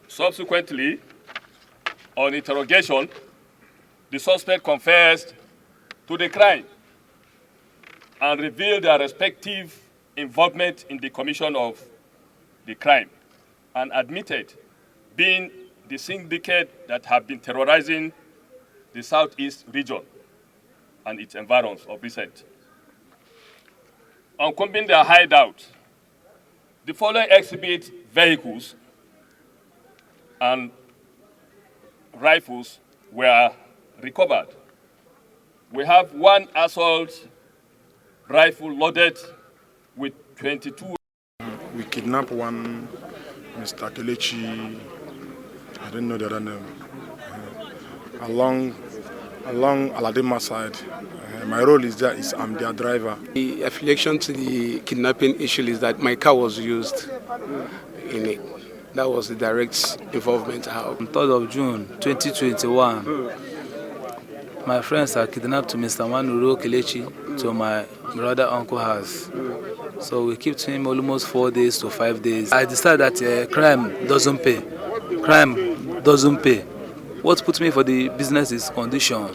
Subsequently, on interrogation, the suspect confessed to the crime and revealed their respective involvement in the commission of the crime and admitted being the syndicate that have been terrorizing the southeast region and its environs of recent. On combing their hideout, the following exhibit vehicles and rifles were recovered. We have one assault rifle loaded with 22. We kidnapped one Mr. Kelechi, I don't know the other name, along Aladima side. My role is that I'm their driver. The affiliation to the kidnapping issue is that my car was used in it. That was the direct involvement. On 3rd of June 2021, my friends are kidnapped to Mr. Nwanosike Kelechi to my brother uncle house. So we kept him almost 4 days to 5 days. I decided that crime doesn't pay. Crime doesn't pay. What put me for the business is condition.